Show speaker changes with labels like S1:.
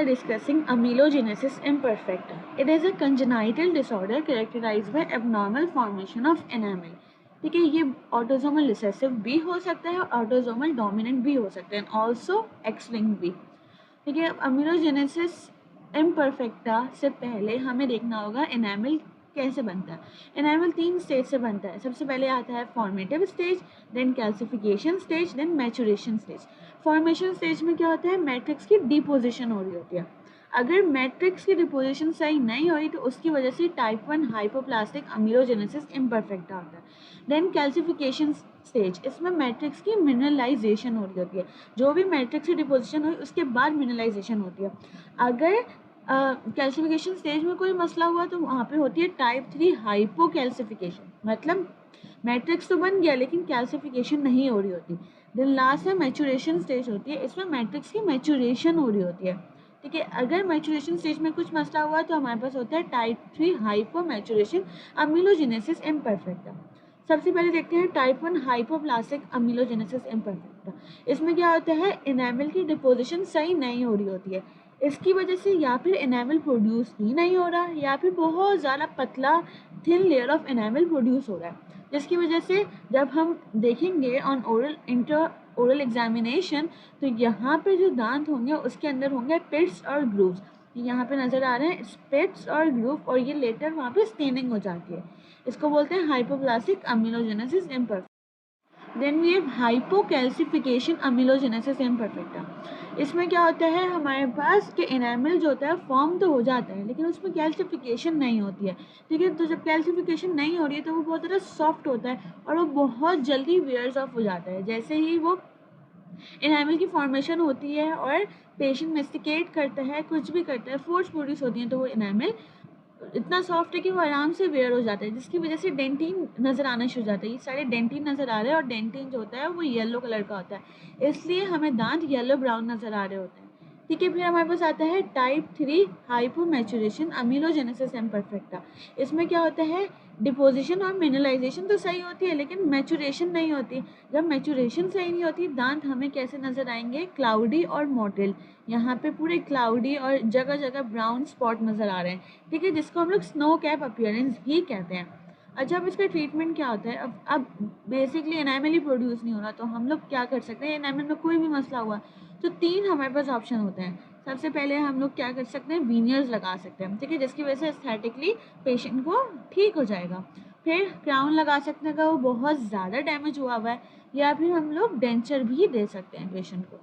S1: are discussing amelogenesis imperfecta. It is a congenital disorder characterized by abnormal formation of enamel. ठीक है, ये autosomal recessive भी हो सकता है और ऑटोसोमल डोमिनेंट भी हो सकता है, ऑल्सो एक्स लिंक्ड भी. ठीक है, अमेलोजेनेसिस इम्परफेक्टा से पहले हमें देखना होगा एनामल कैसे बनता है. एनामल 3 स्टेज से बनता है. सबसे पहले आता है formative stage, then calcification stage, then maturation stage. Formation stage में क्या होता है, मैट्रिक्स की डिपोजिशन हो रही होती है. अगर मैट्रिक्स की डिपोजिशन सही नहीं हुई तो उसकी वजह से टाइप 1 हाइपोप्लास्टिक अमेलोजेनेसिस इम्परफेक्टा होता है. देन कैल्सिफिकेशन स्टेज, इसमें मैट्रिक्स की मिनरलाइजेशन हो रही होती है. जो भी मैट्रिक्स की डिपोजिशन हुई उसके बाद मिनरलाइजेशन होती है. अगर कैल्सिफिकेशन स्टेज में कोई मसला हुआ तो वहाँ पे होती है टाइप 3 हाइपो कैल्सिफिकेशन, मतलब मैट्रिक्स तो बन गया लेकिन कैल्सिफिकेशन नहीं हो रही होती. देन लास्ट में मैचुरेशन स्टेज होती है, इसमें मैट्रिक्स की मैचुरेशन हो रही होती है. ठीक है, अगर मैचुरेशन स्टेज में कुछ मसला हुआ तो हमारे पास होता है टाइप 3 हाइपो मैचुरेशन अमेलोजेनेसिस इम्परफेक्टा. सबसे पहले देखते हैं टाइप 1 हाइपोप्लास्टिक अमेलोजेनेसिस इम्परफेक्टा. इसमें क्या होता है, एनामल की डिपोजिशन सही नहीं हो रही होती है. इसकी वजह से या फिर एनामल प्रोड्यूस ही नहीं हो रहा या फिर बहुत ज़्यादा पतला thin layer of enamel produce हो रहा है, जिसकी वजह से जब हम देखेंगे ऑन ओरल एग्जामिनेशन तो यहाँ पे जो दांत होंगे उसके अंदर होंगे पिट्स और ग्रूव्स. यहाँ पे नज़र आ रहे हैं पिट्स और ग्रूव, और ये लेटर वहाँ पे स्टेनिंग हो जाती है. इसको बोलते हैं hypoplastic amelogenesis imperfecta. Then we have hypocalcification amelogenesis imperfecta. इसमें क्या होता है, हमारे पास कि एनामल जो होता है फॉर्म तो हो जाता है लेकिन उसमें कैल्सिफिकेशन नहीं होती है. ठीक है, तो जब कैल्सिफिकेशन नहीं हो रही है तो वो बहुत ज़्यादा सॉफ्ट होता है और वो बहुत जल्दी वेयर्स ऑफ हो जाता है. जैसे ही वो एनामल की फॉर्मेशन होती है और पेशेंट मेस्टिकेट करता है, कुछ भी करता है, फोर्स प्रोड्यूस होती है, तो वो एनामल इतना सॉफ्ट है कि वो आराम से वेयर हो जाता है, जिसकी वजह से डेंटिन नज़र आना शुरू हो जाता है. ये सारे डेंटिन नज़र आ रहे हैं और डेंटिन जो होता है वो येलो कलर का होता है, इसलिए हमें दांत येलो ब्राउन नज़र आ रहे होते हैं. ठीक है, फिर हमारे पास आता है टाइप 3 हाइपो मैचुरेशन अमेलोजेनेसिस इम्परफेक्टा. इसमें क्या होता है, डिपोजिशन और मिनरलाइजेशन तो सही होती है लेकिन मैचुरेशन नहीं होती. जब मैचुरेशन सही नहीं होती दांत हमें कैसे नज़र आएंगे, क्लाउडी और मोटेल. यहाँ पे पूरे क्लाउडी और जगह जगह ब्राउन स्पॉट नज़र आ रहे हैं. ठीक है, जिसको हम लोग स्नो कैप अपीयरेंस ही कहते हैं. अच्छा, अब इसका ट्रीटमेंट क्या होता है. अब बेसिकली एनामल ही प्रोड्यूस नहीं हो रहा तो हम लोग क्या कर सकते हैं, एनामल में कोई भी मसला हुआ तो 3 हमारे पास ऑप्शन होते हैं. सबसे पहले हम लोग क्या कर सकते हैं, वीनियर्स लगा सकते हैं. ठीक है, जिसकी वजह से एस्थेटिकली पेशेंट को ठीक हो जाएगा. फिर क्राउन लगा सकते हैं अगर वो बहुत ज़्यादा डैमेज हुआ हुआ है, या फिर हम लोग डेंचर भी दे सकते हैं पेशेंट को.